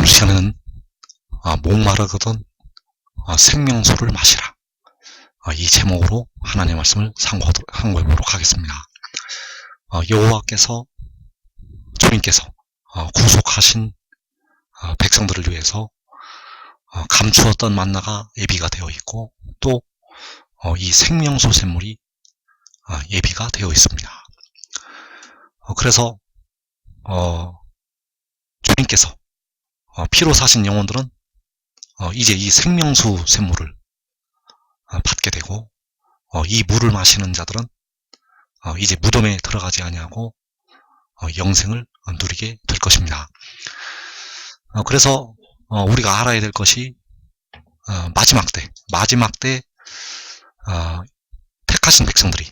시간에는 목마르거든 생명수를 마시라. 이 제목으로 하나님의 말씀을 상고해보도록 하겠습니다. 여호와께서 주님께서 구속하신 백성들을 위해서 감추었던 만나가 예비가 되어 있고, 또 이 생명수 샘물이 예비가 되어 있습니다. 그래서 주님께서 피로 사신 영혼들은 이제 이 생명수 샘물을 받게 되고, 이 물을 마시는 자들은 이제 무덤에 들어가지 아니하고 영생을 누리게 될 것입니다. 그래서 우리가 알아야 될 것이 마지막 때 택하신 백성들이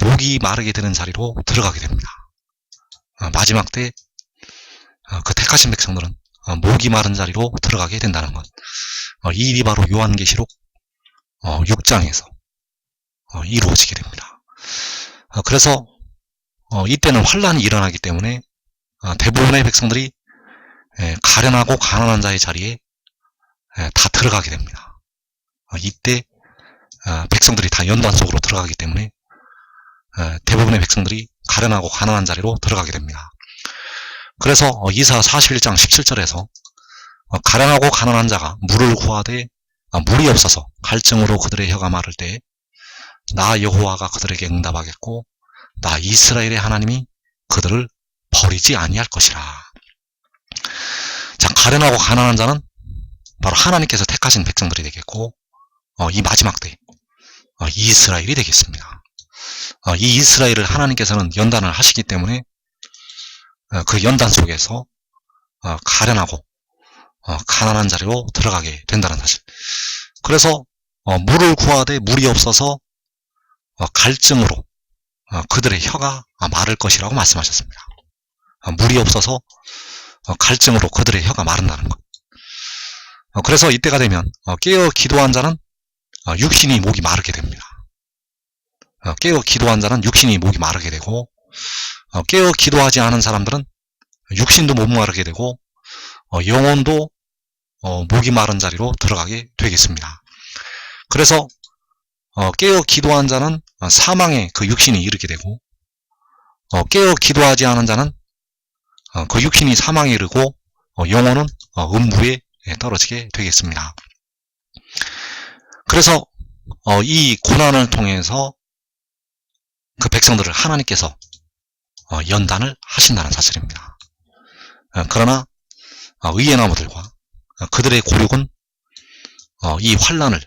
목이 마르게 되는 자리로 들어가게 됩니다. 마지막 때 그 택하신 백성들은 목이 마른 자리로 들어가게 된다는 것, 이 일이 바로 요한계시록 6장에서 이루어지게 됩니다. 그래서 이때는 환란이 일어나기 때문에 대부분의 백성들이 가련하고 가난한 자의 자리에 다 들어가게 됩니다. 이때 백성들이 다 연단 속으로 들어가기 때문에 대부분의 백성들이 가련하고 가난한 자리로 들어가게 됩니다. 그래서 이사 41장 17절에서 가련하고 가난한 자가 물을 구하되 물이 없어서 갈증으로 그들의 혀가 마를 때 나 여호와가 그들에게 응답하겠고 나 이스라엘의 하나님이 그들을 버리지 아니할 것이라. 자, 가련하고 가난한 자는 바로 하나님께서 택하신 백성들이 되겠고, 이 마지막 때 이스라엘이 되겠습니다. 이 이스라엘을 하나님께서는 연단을 하시기 때문에 그 연단 속에서 가련하고 가난한 자리로 들어가게 된다는 사실. 그래서 물을 구하되 물이 없어서 갈증으로 그들의 혀가 마를 것이라고 말씀하셨습니다. 물이 없어서 갈증으로 그들의 혀가 마른다는 것. 그래서 이때가 되면 깨어 기도한 자는 육신이 목이 마르게 됩니다. 깨어 기도한 자는 육신이 목이 마르게 되고, 깨어 기도하지 않은 사람들은 육신도 못 마르게 되고 영혼도 목이 마른 자리로 들어가게 되겠습니다. 그래서 깨어 기도한 자는 사망에 그 육신이 이르게 되고, 깨어 기도하지 않은 자는 그 육신이 사망에 이르고 영혼은 음부에 떨어지게 되겠습니다. 그래서 이 고난을 통해서 그 백성들을 하나님께서 연단을 하신다는 사실입니다. 그러나 의의 나무들과 그들의 고륙은 이 환란을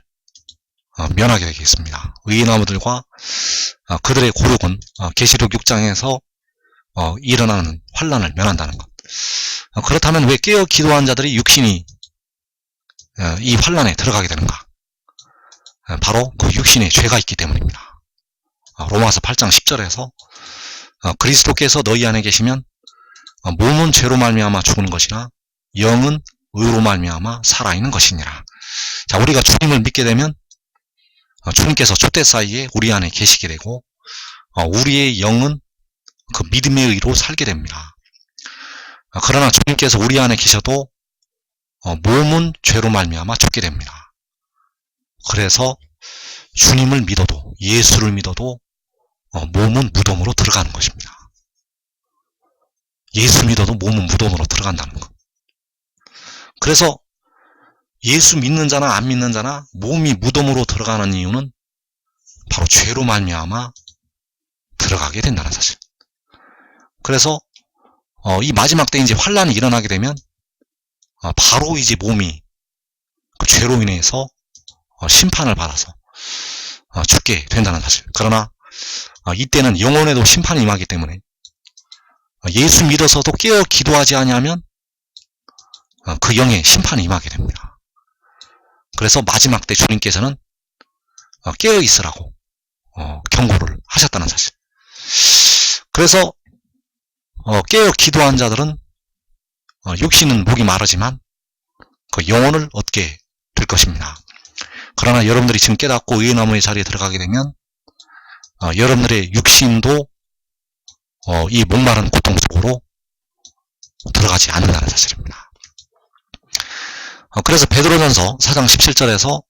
면하게 되겠습니다. 의의 나무들과 그들의 고륙은 계시록 6장에서 일어나는 환란을 면한다는 것. 그렇다면 왜 깨어 기도한 자들이 육신이 이 환란에 들어가게 되는가? 바로 그 육신에 죄가 있기 때문입니다. 로마서 8장 10절에서 그리스도께서 너희 안에 계시면 몸은 죄로 말미암아 죽는 것이나 영은 의로 말미암아 살아있는 것이니라. 자, 우리가 주님을 믿게 되면 주님께서 촛대 사이에 우리 안에 계시게 되고, 우리의 영은 그 믿음의 의로 살게 됩니다. 그러나 주님께서 우리 안에 계셔도 몸은 죄로 말미암아 죽게 됩니다. 그래서 주님을 믿어도, 예수를 믿어도 몸은 무덤으로 들어가는 것입니다. 예수 믿어도 몸은 무덤으로 들어간다는 것. 그래서 예수 믿는 자나 안 믿는 자나 몸이 무덤으로 들어가는 이유는 바로 죄로 말미암아 들어가게 된다는 사실. 그래서 이 마지막 때 이제 환란이 일어나게 되면 바로 이제 몸이 그 죄로 인해서 심판을 받아서 죽게 된다는 사실. 그러나 이때는 영혼에도 심판이 임하기 때문에 예수 믿어서도 깨어 기도하지 아니하면 그 영에 심판이 임하게 됩니다. 그래서 마지막 때 주님께서는 깨어 있으라고 경고를 하셨다는 사실. 그래서 깨어 기도한 자들은 육신은 목이 마르지만 그 영혼을 얻게 될 것입니다. 그러나 여러분들이 지금 깨닫고 의의 나무의 자리에 들어가게 되면 여러분들의 육신도 이 목마른 고통 속으로 들어가지 않는다는 사실입니다. 그래서 베드로전서 4장 17절에서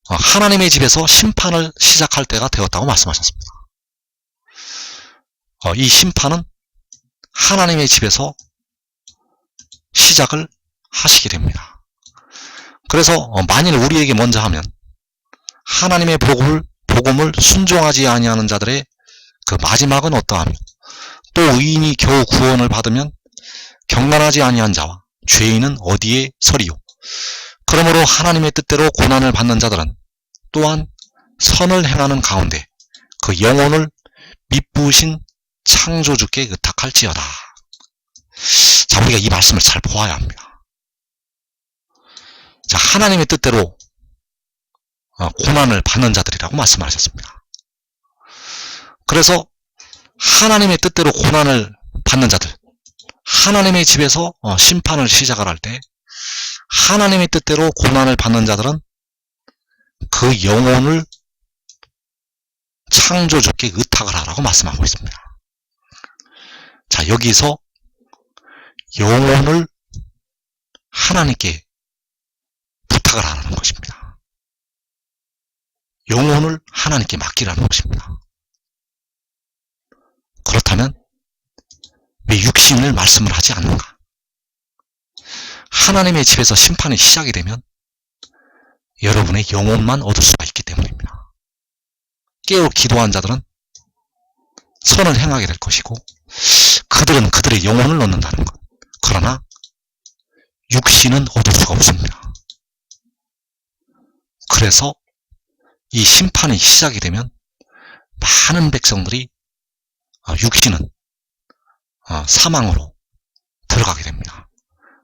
하나님의 집에서 심판을 시작할 때가 되었다고 말씀하셨습니다. 이 심판은 하나님의 집에서 시작을 하시게 됩니다. 그래서 만일 우리에게 먼저 하면 하나님의 복음을 순종하지 아니하는 자들의 그 마지막은 어떠하며, 또 의인이 겨우 구원을 받으면 경건하지 아니한 자와 죄인은 어디에 서리요. 그러므로 하나님의 뜻대로 고난을 받는 자들은 또한 선을 행하는 가운데 그 영혼을 미쁘신 창조주께 의탁할지어다. 자, 우리가 이 말씀을 잘 보아야 합니다. 자, 하나님의 뜻대로 고난을 받는 자들이라고 말씀하셨습니다. 그래서 하나님의 뜻대로 고난을 받는 자들, 하나님의 집에서 심판을 시작을 할 때 하나님의 뜻대로 고난을 받는 자들은 그 영혼을 창조주께 의탁을 하라고 말씀하고 있습니다. 자, 여기서 영혼을 하나님께 부탁을 하라는 것입니다. 영혼을 하나님께 맡기라는 것입니다. 그렇다면 왜 육신을 말씀을 하지 않는가? 하나님의 집에서 심판이 시작이 되면 여러분의 영혼만 얻을 수가 있기 때문입니다. 깨어 기도한 자들은 선을 행하게 될 것이고 그들은 그들의 영혼을 얻는다는 것. 그러나 육신은 얻을 수가 없습니다. 그래서 이 심판이 시작이 되면 많은 백성들이 육신은 사망으로 들어가게 됩니다.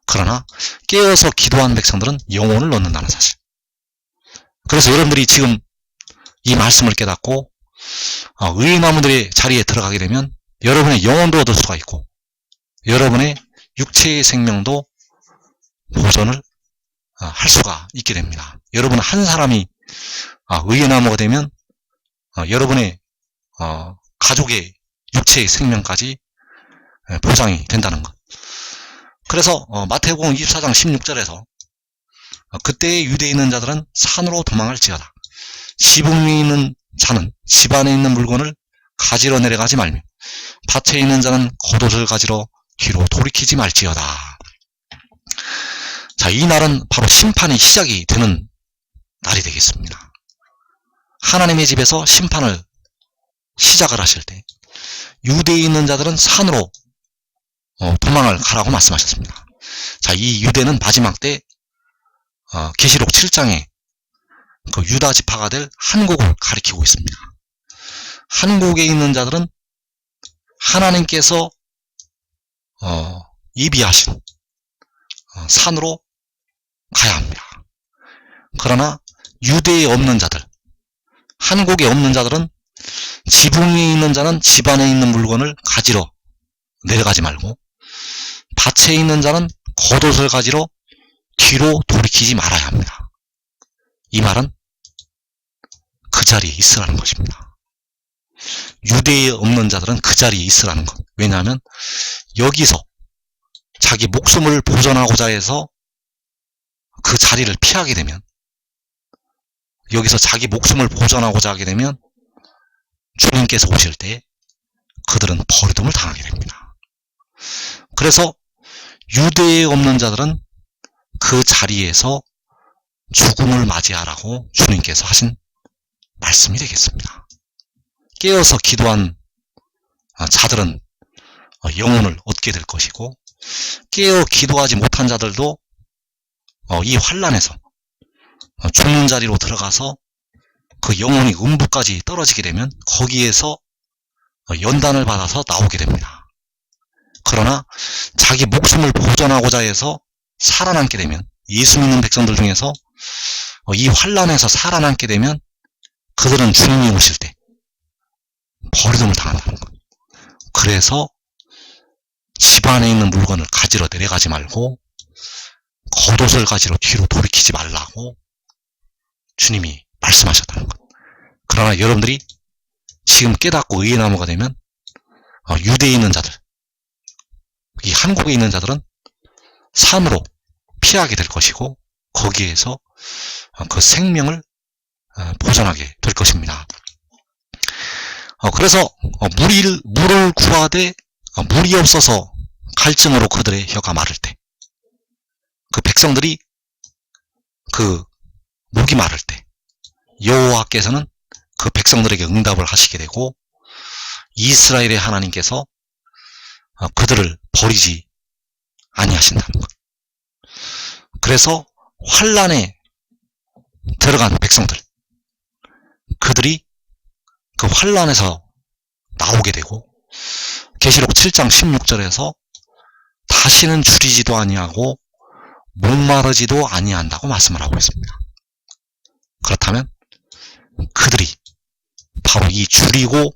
그러나 깨어서 기도한 백성들은 영혼을 얻는다는 사실. 그래서 여러분들이 지금 이 말씀을 깨닫고 의인나무들의 자리에 들어가게 되면 여러분의 영혼도 얻을 수가 있고 여러분의 육체의 생명도 보존을 할 수가 있게 됩니다. 여러분 한 사람이 의인나무가 되면 여러분의 가족의 육체의 생명까지 보장이 된다는 것. 그래서 마태복음 24장 16절에서 그때의 유대에 있는 자들은 산으로 도망할지어다. 지붕 위에 있는 자는 집 안에 있는 물건을 가지러 내려가지 말며 밭에 있는 자는 겉옷을 가지러 뒤로 돌이키지 말지어다. 자, 이 날은 바로 심판이 시작이 되는 날이 되겠습니다. 하나님의 집에서 심판을 시작을 하실 때 유대에 있는 자들은 산으로 도망을 가라고 말씀하셨습니다. 자, 이 유대는 마지막 때 계시록 7장에 그 유다 지파가 될 한국을 가리키고 있습니다. 한국에 있는 자들은 하나님께서 예비하신 산으로 가야 합니다. 그러나 유대에 없는 자들, 한국에 없는 자들은 지붕 위에 있는 자는 집 안에 있는 물건을 가지러 내려가지 말고 밭에 있는 자는 겉옷을 가지러 뒤로 돌이키지 말아야 합니다. 이 말은 그 자리에 있으라는 것입니다. 유대에 없는 자들은 그 자리에 있으라는 것. 왜냐하면 여기서 자기 목숨을 보존하고자 해서 그 자리를 피하게 되면, 여기서 자기 목숨을 보존하고자 하게 되면 주님께서 오실 때 그들은 버리둠을 당하게 됩니다. 그래서 유대에 없는 자들은 그 자리에서 죽음을 맞이하라고 주님께서 하신 말씀이 되겠습니다. 깨어서 기도한 자들은 영혼을 얻게 될 것이고, 깨어 기도하지 못한 자들도 이 환난에서 죽는 자리로 들어가서 그 영혼이 음부까지 떨어지게 되면 거기에서 연단을 받아서 나오게 됩니다. 그러나 자기 목숨을 보존하고자 해서 살아남게 되면, 예수 믿는 백성들 중에서 이 환난에서 살아남게 되면 그들은 주님이 오실 때 버리둠을 당한다는 것. 그래서 집 안에 있는 물건을 가지러 내려가지 말고 겉옷을 가지러 뒤로 돌이키지 말라고 주님이 말씀하셨다는 것. 그러나 여러분들이 지금 깨닫고 의의 나무가 되면 유대에 있는 자들, 이 한국에 있는 자들은 산으로 피하게 될 것이고 거기에서 그 생명을 보존하게 될 것입니다. 그래서 물을 구하되 물이 없어서 갈증으로 그들의 혀가 마를 때, 그 백성들이 그 목이 마를 때 여호와께서는 그 백성들에게 응답을 하시게 되고 이스라엘의 하나님께서 그들을 버리지 아니하신다는 것. 그래서 환란에 들어간 백성들, 그들이 그 환란에서 나오게 되고 계시록 7장 16절에서 다시는 줄이지도 아니하고 목마르지도 아니한다고 말씀을 하고 있습니다. 그렇다면 그들이 바로 이 줄이고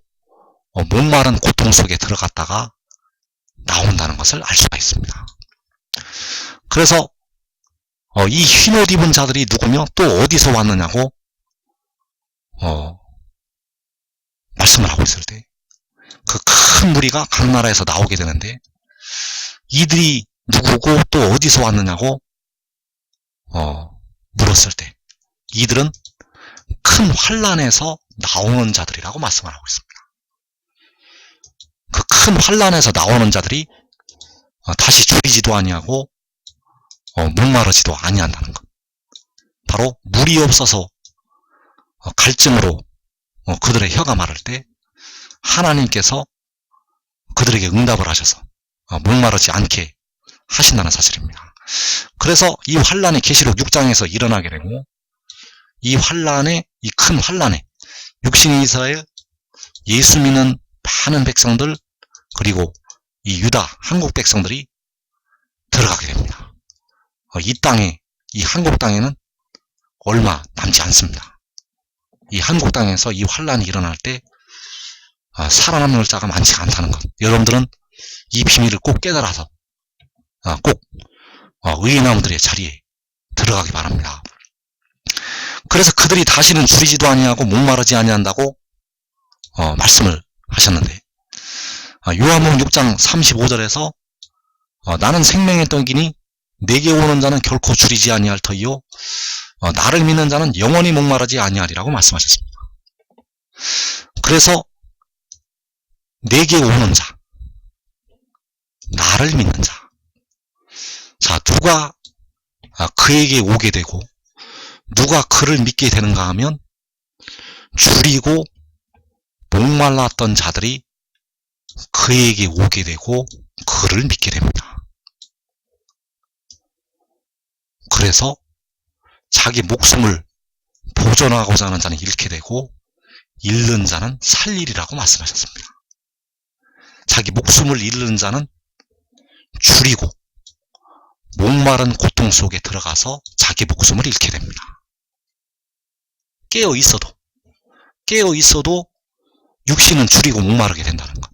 목마른 고통 속에 들어갔다가 나온다는 것을 알 수가 있습니다. 그래서 이 흰옷 입은 자들이 누구며 또 어디서 왔느냐고 말씀을 하고 있을 때 그 큰 무리가 각 나라에서 나오게 되는데 이들이 누구고 또 어디서 왔느냐고 물었을 때 이들은 큰 환란에서 나오는 자들이라고 말씀을 하고 있습니다. 그 큰 환란에서 나오는 자들이 다시 줄이지도 아니하고 목마르지도 아니한다는 것. 바로 물이 없어서 갈증으로 그들의 혀가 마를 때 하나님께서 그들에게 응답을 하셔서 목마르지 않게 하신다는 사실입니다. 그래서 이 환란이 계시록 6장에서 일어나게 되고 이 환란에, 이 큰 환란에 육신의 이스라엘, 예수 믿는 많은 백성들, 그리고 이 유다, 한국 백성들이 들어가게 됩니다. 이 땅에, 이 한국 땅에는 얼마 남지 않습니다. 이 한국 땅에서 이 환란이 일어날 때 살아남는 자가 많지 않다는 것. 여러분들은 이 비밀을 꼭 깨달아서 꼭 의인나무들의 자리에 들어가기 바랍니다. 그래서 그들이 다시는 줄이지도 아니하고 목마르지 아니한다고 말씀을 하셨는데 요한복음 6장 35절에서 나는 생명의 떡이니 내게 오는 자는 결코 줄이지 아니할 터이요 나를 믿는 자는 영원히 목마르지 아니하리라고 말씀하셨습니다. 그래서 내게 오는 자, 나를 믿는 자, 자 누가 그에게 오게 되고 누가 그를 믿게 되는가 하면 줄이고 목말랐던 자들이 그에게 오게 되고 그를 믿게 됩니다. 그래서 자기 목숨을 보존하고자 하는 자는 잃게 되고 잃는 자는 살리리라고 말씀하셨습니다. 자기 목숨을 잃는 자는 줄이고 목마른 고통 속에 들어가서 자기 목숨을 잃게 됩니다. 깨어 있어도 육신은 줄이고 목마르게 된다는 것.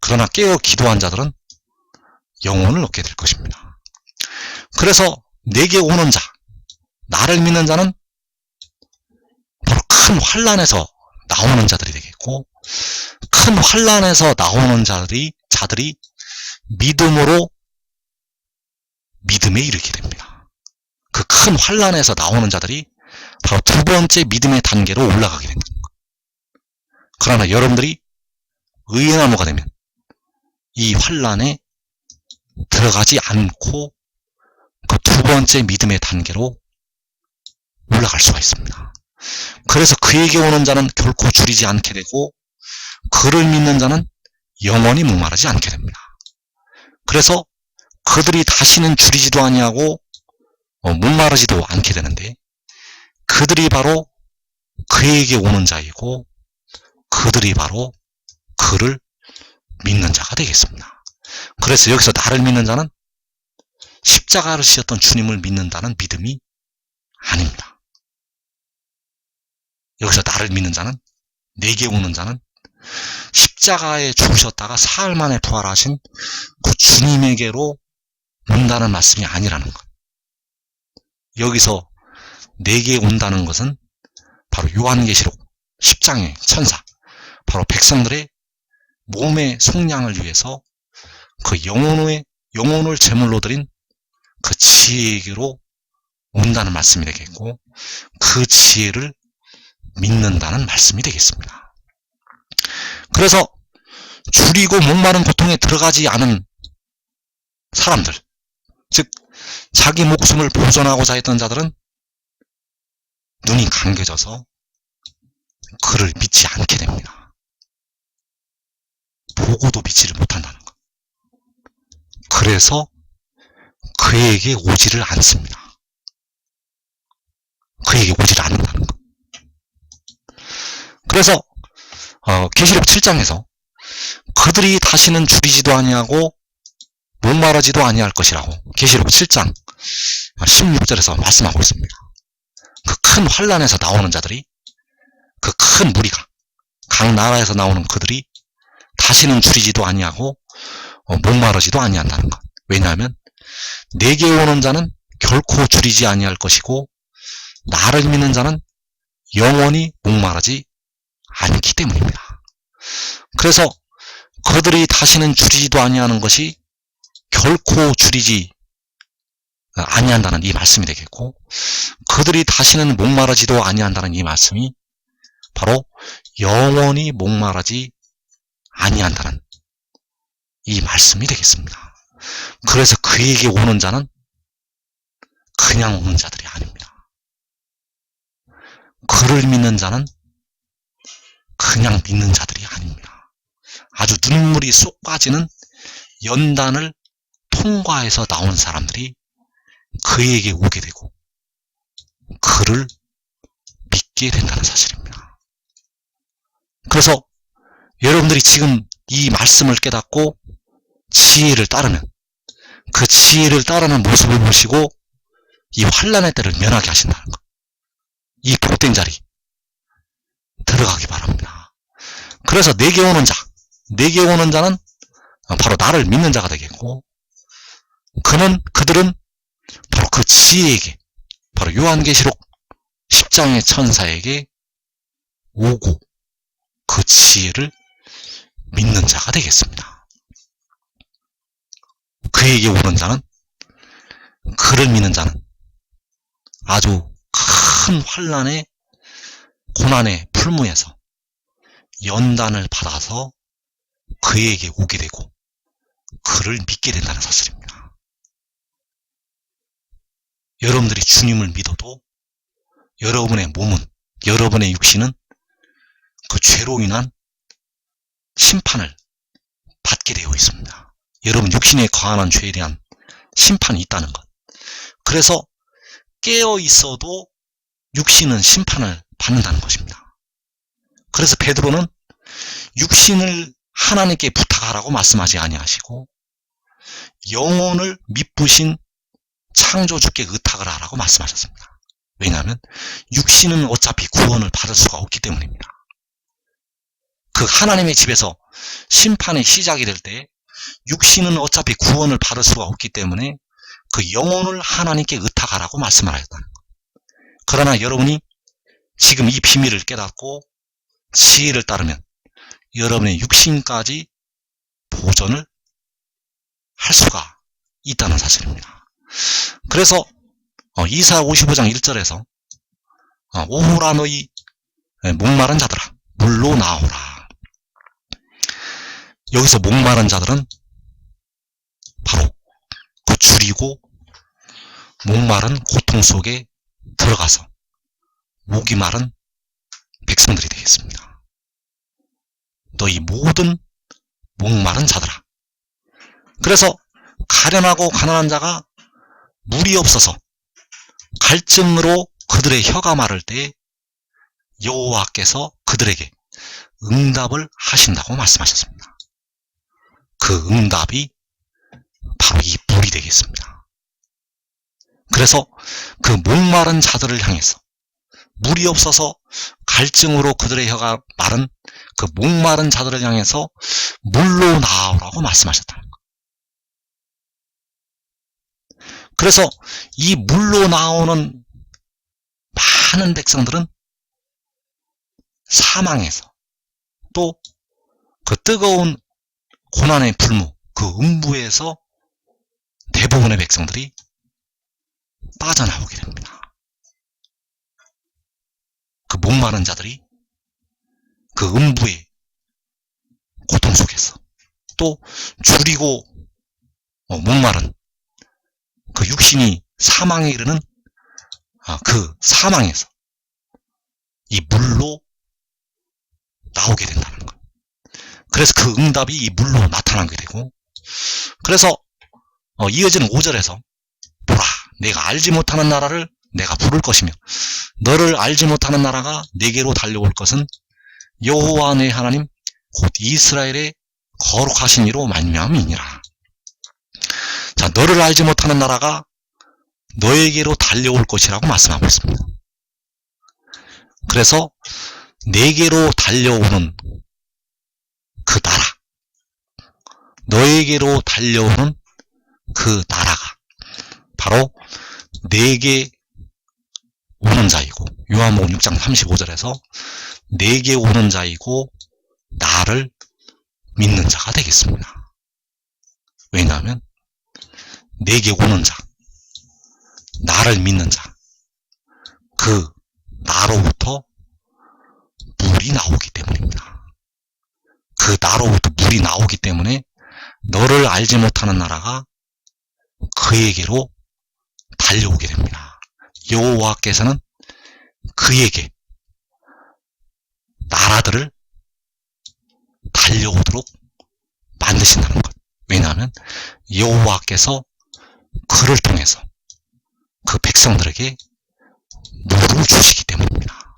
그러나 깨어 기도한 자들은 영혼을 얻게 될 것입니다. 그래서 내게 오는 자, 나를 믿는 자는 바로 큰 환란에서 나오는 자들이 되겠고 큰 환란에서 나오는 자들이 믿음으로 믿음에 이르게 됩니다. 그 큰 환란에서 나오는 자들이 바로 두 번째 믿음의 단계로 올라가게 됩니다. 그러나 여러분들이 의의 나무가 되면 이 환란에 들어가지 않고 그 두 번째 믿음의 단계로 올라갈 수가 있습니다. 그래서 그에게 오는 자는 결코 줄이지 않게 되고 그를 믿는 자는 영원히 목마르지 않게 됩니다. 그래서 그들이 다시는 줄이지도 아니하고 목마르지도 않게 되는데 그들이 바로 그에게 오는 자이고 그들이 바로 그를 믿는 자가 되겠습니다. 그래서 여기서 나를 믿는 자는 십자가를 지셨던 주님을 믿는다는 믿음이 아닙니다. 여기서 나를 믿는 자는, 내게 오는 자는 십자가에 죽으셨다가 사흘 만에 부활하신 그 주님에게로 온다는 말씀이 아니라는 것. 여기서 내게 온다는 것은 바로 요한계시록 10장의 천사, 바로 백성들의 몸의 속량을 위해서 그 영혼을 제물로 드린 그 지혜에게로 온다는 말씀이 되겠고, 그 지혜를 믿는다는 말씀이 되겠습니다. 그래서 줄이고 목마른 고통에 들어가지 않은 사람들, 즉 자기 목숨을 보존하고자 했던 자들은 눈이 감겨져서 그를 믿지 않게 됩니다. 보고도 믿지를 못한다는 것. 그래서 그에게 오지를 않습니다. 그에게 오지를 않는다는 것. 그래서 계시록 7장에서 그들이 다시는 줄이지도 아니하고 목마르지도 아니할 것이라고 계시록 7장 16절에서 말씀하고 있습니다. 그 큰 환란에서 나오는 자들이, 그 큰 무리가, 각 나라에서 나오는 그들이 다시는 줄이지도 아니하고 목마르지도 아니한다는 것. 왜냐하면 내게 오는 자는 결코 줄이지 아니할 것이고 나를 믿는 자는 영원히 목마르지 않기 때문입니다. 그래서 그들이 다시는 줄이지도 아니하는 것이 결코 줄이지 아니한다는 이 말씀이 되겠고, 그들이 다시는 목마르지도 아니한다는 이 말씀이 바로 영원히 목마르지 아니한다는 이 말씀이 되겠습니다. 그래서 그에게 오는 자는 그냥 오는 자들이 아닙니다. 그를 믿는 자는 그냥 믿는 자들이 아닙니다. 아주 눈물이 쏙 빠지는 연단을 통과해서 나온 사람들이 그에게 오게 되고 그를 믿게 된다는 사실입니다. 그래서 여러분들이 지금 이 말씀을 깨닫고 지혜를 따르면, 그 지혜를 따르는 모습을 보시고 이 환난의 때를 면하게 하신다는 것, 이 복된 자리 들어가기 바랍니다. 그래서 내게 오는 자, 내게 오는 자는 바로 나를 믿는 자가 되겠고, 그들은 바로 그 지혜에게, 바로 요한계시록 10장의 천사에게 오고 그 지혜를 믿는 자가 되겠습니다. 그에게 오는 자는, 그를 믿는 자는 아주 큰 환난의 고난의 풀무에서 연단을 받아서 그에게 오게 되고 그를 믿게 된다는 사실입니다. 여러분들이 주님을 믿어도 여러분의 몸은, 여러분의 육신은 그 죄로 인한 심판을 받게 되어 있습니다. 여러분 육신에 거한한 죄에 대한 심판이 있다는 것. 그래서 깨어 있어도 육신은 심판을 받는다는 것입니다. 그래서 베드로는 육신을 하나님께 부탁하라고 말씀하지 아니하시고 영혼을 미쁘신 창조주께 의탁을 하라고 말씀하셨습니다. 왜냐하면 육신은 어차피 구원을 받을 수가 없기 때문입니다. 그 하나님의 집에서 심판의 시작이 될 때 육신은 어차피 구원을 받을 수가 없기 때문에 그 영혼을 하나님께 의탁하라고 말씀을 하셨다는 것. 그러나 여러분이 지금 이 비밀을 깨닫고 지혜를 따르면 여러분의 육신까지 보존을 할 수가 있다는 사실입니다. 그래서 이사야 55장 1절에서 오호라 너희 목마른 자들아 물로 나오라. 여기서 목마른 자들은 바로 그 줄이고 목마른 고통 속에 들어가서 목이 마른 백성들이 되겠습니다. 너희 모든 목마른 자들아. 그래서 가련하고 가난한 자가 물이 없어서 갈증으로 그들의 혀가 마를 때 여호와께서 그들에게 응답을 하신다고 말씀하셨습니다. 그 응답이 바로 이 물이 되겠습니다. 그래서 그 목마른 자들을 향해서, 물이 없어서 갈증으로 그들의 혀가 마른 그 목마른 자들을 향해서 물로 나오라고 말씀하셨다는 것. 그래서 이 물로 나오는 많은 백성들은 사망에서, 또 그 뜨거운 고난의 불무, 그 음부에서 대부분의 백성들이 빠져나오게 됩니다. 그 목마른 자들이 그 음부의 고통 속에서 또 줄이고 목마른 그 육신이 사망에 이르는 그 사망에서 이 물로 나오게 된다는 것. 그래서 그 응답이 이 물로 나타나게 되고, 그래서 이어지는 5절에서 보라, 내가 알지 못하는 나라를 내가 부를 것이며 너를 알지 못하는 나라가 내게로 달려올 것은 여호와 내 하나님 곧 이스라엘의 거룩하신 이로 말미암이니라. 자, 너를 알지 못하는 나라가 너에게로 달려올 것이라고 말씀하고 있습니다. 그래서 내게로 달려오는 그 나라, 너에게로 달려오는 그 나라가 바로 내게 오는 자이고, 요한복음 6장 35절에서 내게 오는 자이고 나를 믿는 자가 되겠습니다. 왜냐하면 내게 오는 자, 나를 믿는 자, 그 나로부터 물이 나오기 때문입니다. 그 나로부터 물이 나오기 때문에 너를 알지 못하는 나라가 그에게로 달려오게 됩니다. 여호와께서는 그에게 나라들을 달려오도록 만드신다는 것. 왜냐하면 여호와께서 그를 통해서 그 백성들에게 물을 주시기 때문입니다.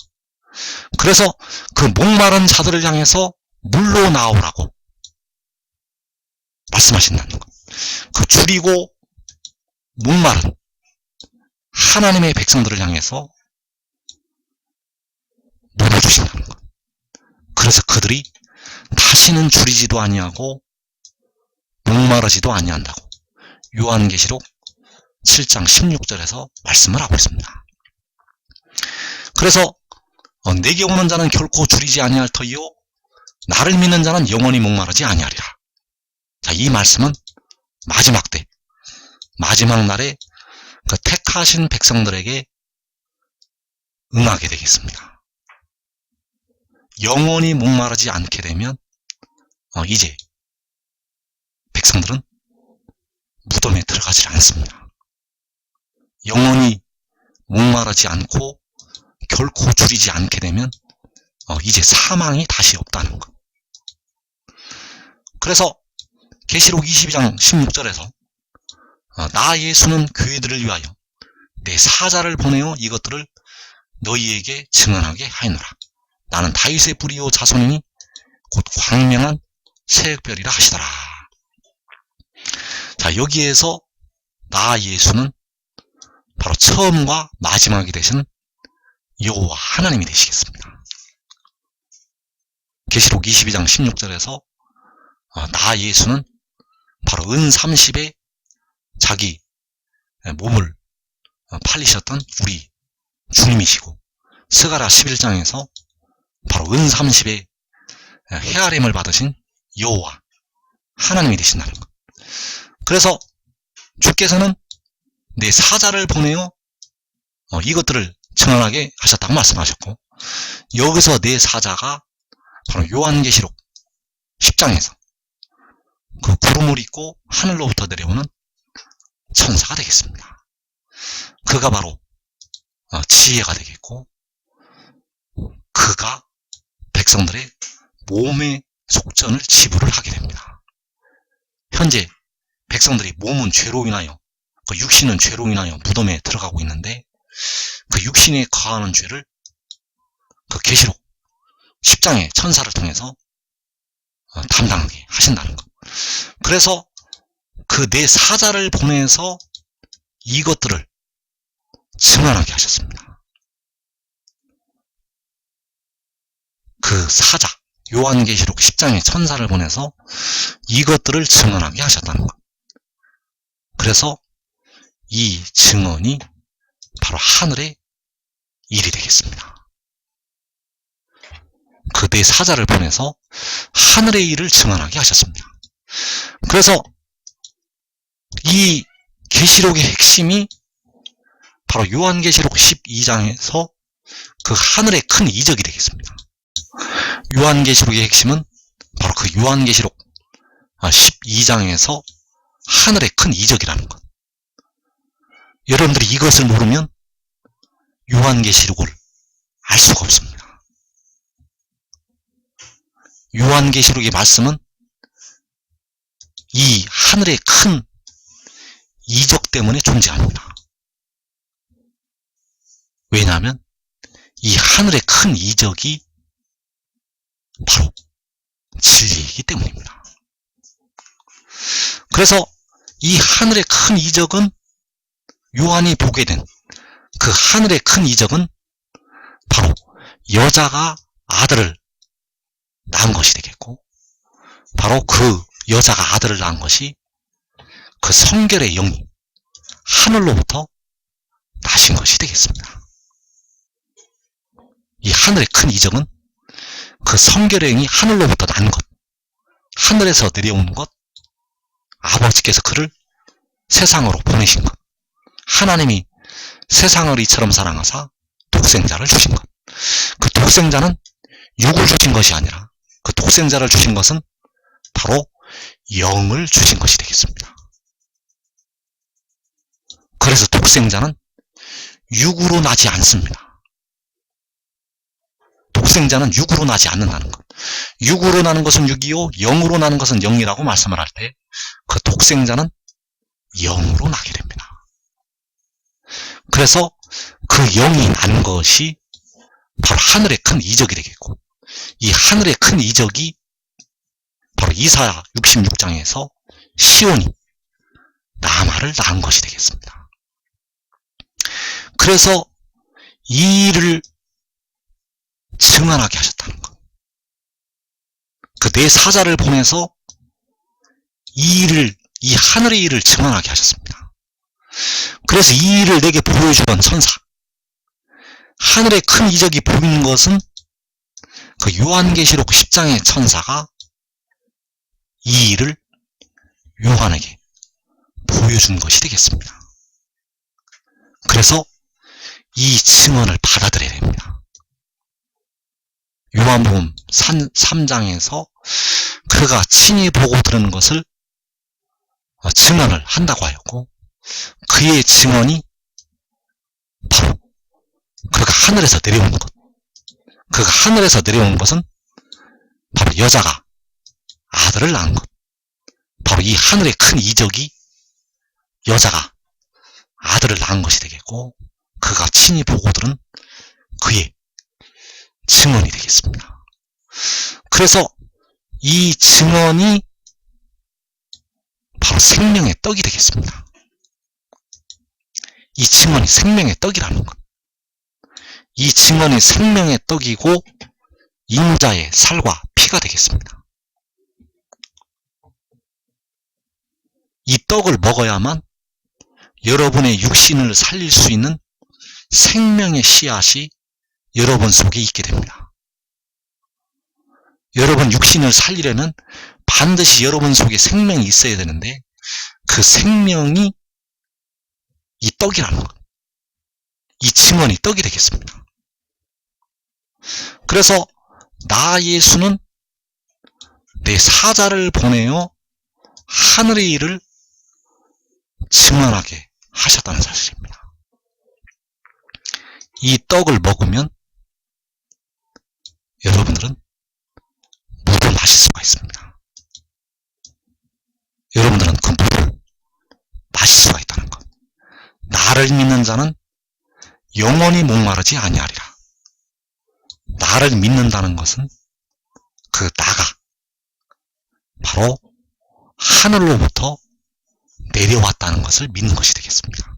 그래서 그 목마른 자들을 향해서 물로 나오라고 말씀하신다는 것. 그 줄이고 목마른 하나님의 백성들을 향해서 물을 주신다는 것. 그래서 그들이 다시는 줄이지도 아니하고 목마르지도 아니한다고 요한계시록 7장 16절에서 말씀을 하고 있습니다. 그래서 내게 오는 자는 결코 줄이지 아니할 터이요 나를 믿는 자는 영원히 목마르지 아니하리라. 자, 이 말씀은 마지막 때, 마지막 날에 그 택하신 백성들에게 응하게 되겠습니다. 영원히 목마르지 않게 되면 이제 백성들은 무덤에 들어가지 않습니다. 영원히 목마르지 않고 결코 줄이지 않게 되면 이제 사망이 다시 없다는 것. 그래서 계시록 22장 16절에서 나 예수는 교회들을 위하여 내 사자를 보내어 이것들을 너희에게 증언하게 하였노라. 나는 다윗의 뿌리요 자손이니 곧 광명한 새벽별이라 하시더라. 자, 여기에서 나 예수는 바로 처음과 마지막이 되신 여호와 하나님이 되시겠습니다. 계시록 22장 16절에서 나 예수는 바로 은 30에 자기 몸을 팔리셨던 우리 주님이시고, 스가랴 11장에서 바로 은 30에 헤아림을 받으신 여호와 하나님이 되신다는 것. 그래서 주께서는 내 사자를 보내어 이것들을 증언하게 하셨다고 말씀하셨고, 여기서 내 사자가 바로 요한계시록 10장에서 그 구름을 입고 하늘로부터 내려오는 천사가 되겠습니다. 그가 바로 지혜가 되겠고, 그가 백성들의 몸의 속전을 지불을 하게 됩니다. 현재 백성들이 몸은 죄로 인하여, 그 육신은 죄로 인하여 무덤에 들어가고 있는데, 그 육신에 거하는 죄를 그 계시록 10장의 천사를 통해서 담당하게 하신다는 것. 그래서 그 내 사자를 보내서 이것들을 증언하게 하셨습니다. 그 사자, 요한계시록 10장의 천사를 보내서 이것들을 증언하게 하셨다는 것. 그래서 이 증언이 바로 하늘의 일이 되겠습니다. 그 내 사자를 보내서 하늘의 일을 증언하게 하셨습니다. 그래서 이 계시록의 핵심이 바로 요한계시록 12장에서 그 하늘의 큰 이적이 되겠습니다. 요한계시록의 핵심은 바로 그 요한계시록 12장에서 하늘의 큰 이적이라는 것. 여러분들이 이것을 모르면 요한계시록을 알 수가 없습니다. 요한계시록의 말씀은 이 하늘의 큰 이적 때문에 존재합니다. 왜냐하면 이 하늘의 큰 이적이 바로 진리이기 때문입니다. 그래서 이 하늘의 큰 이적은 요한이 보게 된 그 하늘의 큰 이적은 바로 여자가 아들을 낳은 것이 되겠고, 바로 그 여자가 아들을 낳은 것이 그 성결의 영이 하늘로부터 나신 것이 되겠습니다. 이 하늘의 큰 이적은 그 성결의 영이 하늘로부터 난 것, 하늘에서 내려온 것, 아버지께서 그를 세상으로 보내신 것, 하나님이 세상을 이처럼 사랑하사 독생자를 주신 것. 그 독생자는 육을 주신 것이 아니라 그 독생자를 주신 것은 바로 영을 주신 것이 되겠습니다. 그래서 독생자는 육으로 나지 않습니다. 독생자는 육으로 나지 않는다는 것. 육으로 나는 것은 육이요, 영으로 나는 것은 영이라고 말씀을 할 때 그 독생자는 영으로 나게 됩니다. 그래서 그 영이 난 것이 바로 하늘의 큰 이적이 되겠고, 이 하늘의 큰 이적이 바로 이사야 66장에서 시온이 라마를 낳은 것이 되겠습니다. 그래서 이 일을 증언하게 하셨다는 것. 그 네 사자를 보내서 이 하늘의 일을 증언하게 하셨습니다. 그래서 이 일을 내게 보여주던 천사, 하늘의 큰 이적이 보이는 것은 그 요한계시록 10장의 천사가 이 일을 요한에게 보여준 것이 되겠습니다. 그래서 이 증언을 받아들여야 됩니다. 요한복음 3장에서 그가 친히 보고 들은 것을 증언을 한다고 하였고, 그의 증언이 바로 그가 하늘에서 내려온 것, 그가 하늘에서 내려온 것은 바로 여자가 아들을 낳은 것, 바로 이 하늘의 큰 이적이 여자가 아들을 낳은 것이 되겠고, 그가 친히 보고 들은 그의 증언이 되겠습니다. 그래서 이 증언이 바로 생명의 떡이 되겠습니다. 이 증언이 생명의 떡이라는 것. 이 증언이 생명의 떡이고 인자의 살과 피가 되겠습니다. 이 떡을 먹어야만 여러분의 육신을 살릴 수 있는 생명의 씨앗이 여러분 속에 있게 됩니다. 여러분 육신을 살리려면 반드시 여러분 속에 생명이 있어야 되는데, 그 생명이 이 떡이라는 것, 이 증언이 떡이 되겠습니다. 그래서 나 예수는 내 사자를 보내어 하늘의 일을 증언하게 하셨다는 사실입니다. 이 떡을 먹으면 여러분들은 물을 마실 수가 있습니다. 여러분들은 그 물을 마실 수가 있다는 것. 나를 믿는 자는 영원히 목마르지 아니하리라. 나를 믿는다는 것은 그 나가 바로 하늘로부터 내려왔다는 것을 믿는 것이 되겠습니다.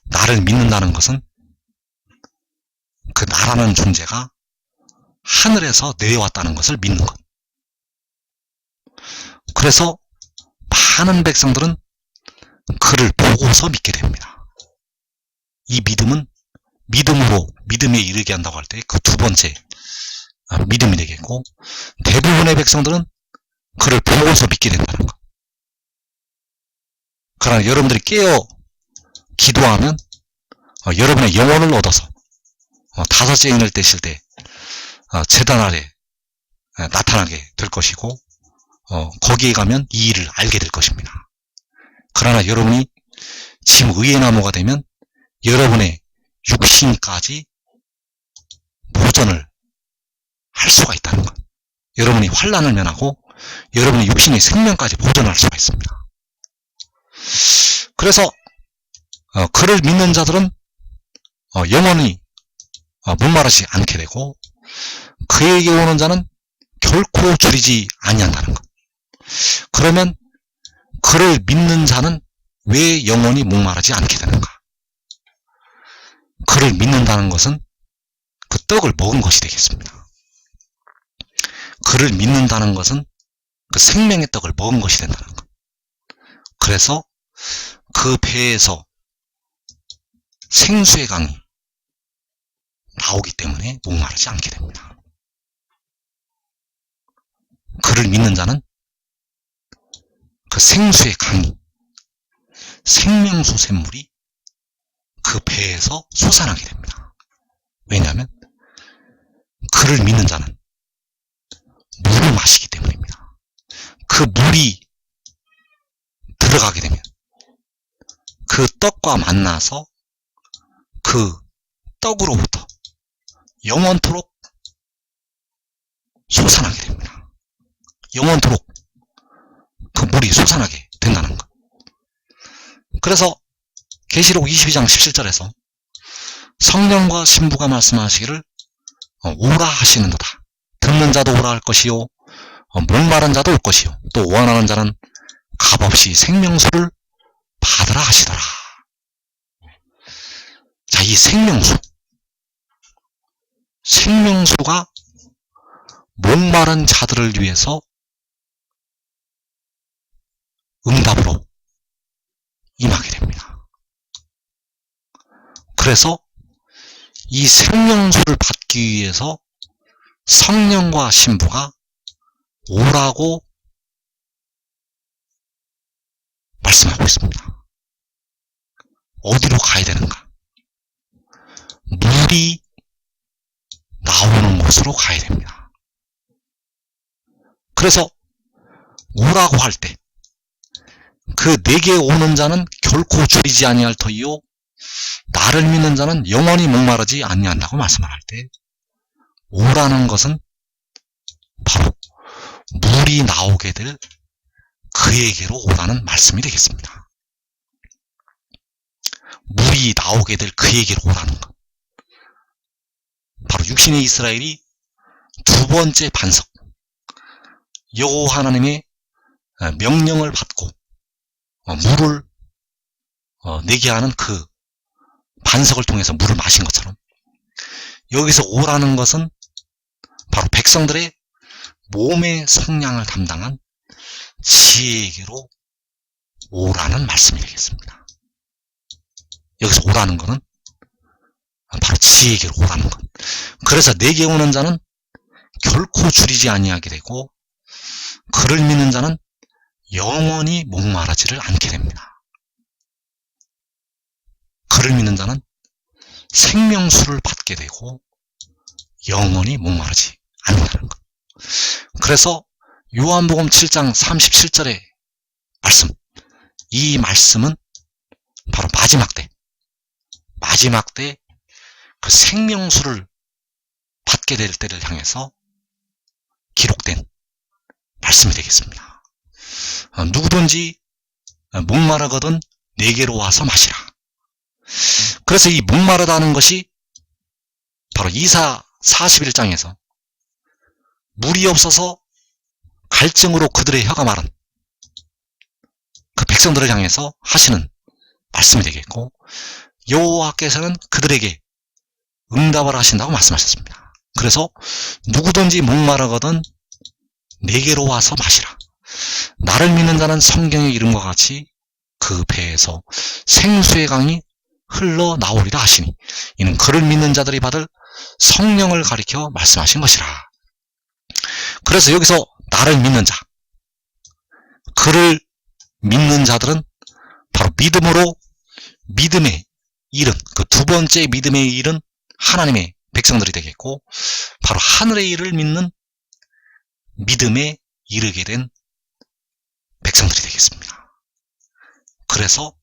나를 믿는다는 것은 그 나라는 존재가 하늘에서 내려왔다는 것을 믿는 것. 그래서 많은 백성들은 그를 보고서 믿게 됩니다. 이 믿음은 믿음으로 믿음에 이르게 한다고 할 때 그 두 번째 믿음이 되겠고, 대부분의 백성들은 그를 보고서 믿게 된다는 것. 그러나 여러분들이 깨어 기도하면 여러분의 영혼을 얻어서 다섯째 인을 떼실 때 제단 아래 나타나게 될 것이고 거기에 가면 이 일을 알게 될 것입니다. 그러나 여러분이 지금 의의 나무가 되면 여러분의 육신까지 보존을 할 수가 있다는 것. 여러분이 환난을 면하고 여러분의 육신의 생명까지 보존할 수가 있습니다. 그래서 그를 믿는 자들은 영원히 목마르지 않게 되고 그에게 오는 자는 결코 줄이지 아니한다는 것. 그러면 그를 믿는 자는 왜 영원히 목마르지 않게 되는가? 그를 믿는다는 것은 그 떡을 먹은 것이 되겠습니다. 그를 믿는다는 것은 그 생명의 떡을 먹은 것이 된다는 것. 그래서 그 배에서 생수의 강이 나오기 때문에 목마르지 않게 됩니다. 그를 믿는 자는 그 생수의 강이, 생명수 샘물이 그 배에서 솟아나게 됩니다. 왜냐하면 그를 믿는 자는 물을 마시기 때문입니다. 그 물이 들어가게 되면 그 떡과 만나서 그 떡으로부터 영원토록 솟아나게 됩니다. 영원토록 그 물이 솟아나게 된다는 것. 그래서 계시록 22장 17절에서 성령과 신부가 말씀하시기를 오라 하시는도다. 듣는 자도 오라 할 것이요 목마른 자도 올 것이요 또 원하는 자는 값없이 생명수를 받으라 하시더라. 자, 이 생명수가 목마른 자들을 위해서 응답으로 임하게 됩니다. 그래서 이 생명수를 받기 위해서 성령과 신부가 오라고 말씀하고 있습니다. 어디로 가야 되는가? 물이 나오는 곳으로 가야 됩니다. 그래서 오라고 할 때 그 내게 오는 자는 결코 줄이지 아니할 터이요 나를 믿는 자는 영원히 목마르지 아니한다고 말씀을 할 때 오라는 것은 바로 물이 나오게 될 그에게로 오라는 말씀이 되겠습니다. 물이 나오게 될 그에게로 오라는 것. 바로 육신의 이스라엘이 두 번째 반석, 여호와 하나님의 명령을 받고 물을 내게 하는 그 반석을 통해서 물을 마신 것처럼 여기서 오라는 것은 바로 백성들의 몸의 성량을 담당한 지혜에게로 오라는 말씀이 되겠습니다. 여기서 오라는 것은 바로 지혜에게로 오라는 것. 그래서 내게 오는 자는 결코 줄이지 아니하게 되고 그를 믿는 자는 영원히 목마르지를 않게 됩니다. 그를 믿는 자는 생명수를 받게 되고 영원히 목마르지 않는다는 것. 그래서 요한복음 7장 37절의 말씀, 이 말씀은 바로 마지막 때 그 생명수를 받게 될 때를 향해서 기록된 말씀이 되겠습니다. 누구든지 목마르거든 내게로 와서 마시라. 그래서 이 목마르다는 것이 바로 이사 41장에서 물이 없어서 갈증으로 그들의 혀가 마른 그 백성들을 향해서 하시는 말씀이 되겠고 여호와께서는 그들에게 응답을 하신다고 말씀하셨습니다. 그래서 누구든지 목마르거든 내게로 와서 마시라. 나를 믿는 자는 성경의 이름과 같이 그 배에서 생수의 강이 흘러나오리라 하시니 이는 그를 믿는 자들이 받을 성령을 가리켜 말씀하신 것이라. 그래서 여기서 나를 믿는 자, 그를 믿는 자들은 바로 믿음으로 믿음의 일은, 그 두 번째 믿음의 일은 하나님의 백성들이 되겠고, 바로 하늘의 일을 믿는 믿음에 이르게 된 백성들이 되겠습니다. 그래서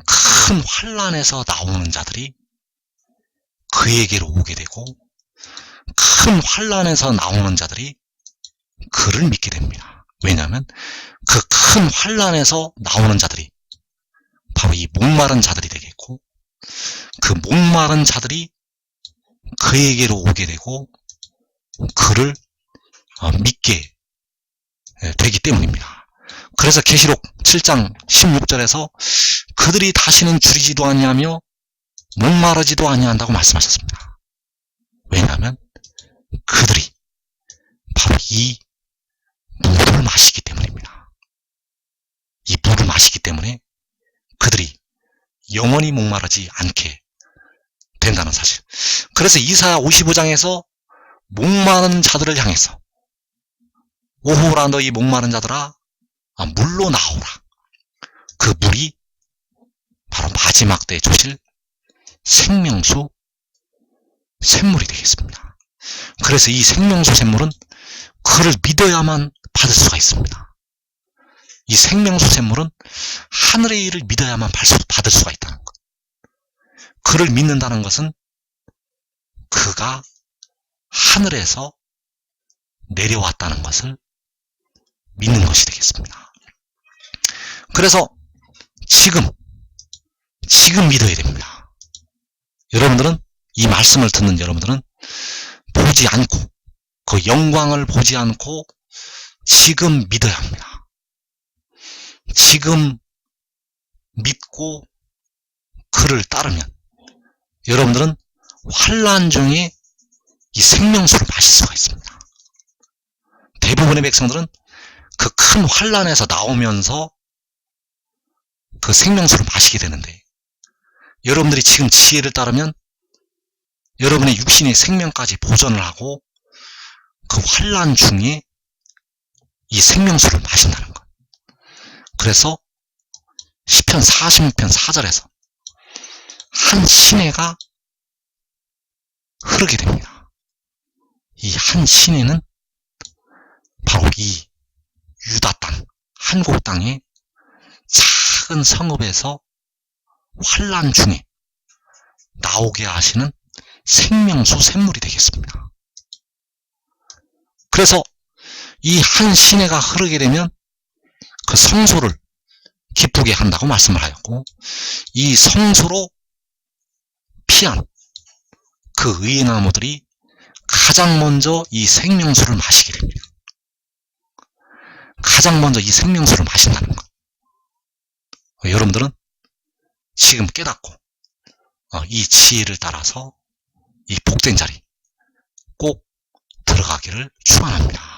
큰 환난에서 나오는 자들이 그에게로 오게 되고, 큰 환난에서 나오는 자들이 그를 믿게 됩니다. 왜냐하면 그 큰 환난에서 나오는 자들이 바로 이 목마른 자들이 되겠고, 그 목마른 자들이 그에게로 오게 되고 그를 믿게 되기 때문입니다. 그래서 계시록 7장 16절에서 그들이 다시는 줄이지도 아니하며 목마르지도 아니한다고 말씀하셨습니다. 왜냐하면 그들이 바로 이 물을 마시기 때문입니다. 이 물을 마시기 때문에 그들이 영원히 목마르지 않게 된다는 사실. 그래서 이사야 55장에서 목마른 자들을 향해서 오호라 너희 목마른 자들아 물로 나오라. 그 물이 바로 마지막 때에 주실 생명수 샘물이 되겠습니다. 그래서 이 생명수 샘물은 그를 믿어야만 받을 수가 있습니다. 이 생명수 샘물은 하늘의 일을 믿어야만 받을 수가 있다는 것. 그를 믿는다는 것은 그가 하늘에서 내려왔다는 것을 믿는 것이 되겠습니다. 그래서 지금 믿어야 됩니다. 여러분들은, 이 말씀을 듣는 여러분들은 보지 않고, 그 영광을 보지 않고 지금 믿어야 합니다. 지금 믿고 그를 따르면 여러분들은 환난 중에 이 생명수를 마실 수가 있습니다. 대부분의 백성들은 그 큰 환난에서 나오면서 그 생명수를 마시게 되는데, 여러분들이 지금 지혜를 따르면 여러분의 육신의 생명까지 보존을 하고 그 환난 중에 이 생명수를 마신다는 것. 그래서 시편 46편 4절에서 한 시내가 흐르게 됩니다. 이 한 시내는 바로 이 유다 땅, 한국 땅의 작은 성읍에서 환난 중에 나오게 하시는 생명수 샘물이 되겠습니다. 그래서 이 한 시내가 흐르게 되면 그 성소를 기쁘게 한다고 말씀을 하였고, 이 성소로 피한 그 의의 나무들이 가장 먼저 이 생명수를 마시게 됩니다. 가장 먼저 이 생명수를 마신다는 것. 여러분들은 지금 깨닫고 이 지혜를 따라서 이 복된 자리 꼭 들어가기를 축원합니다.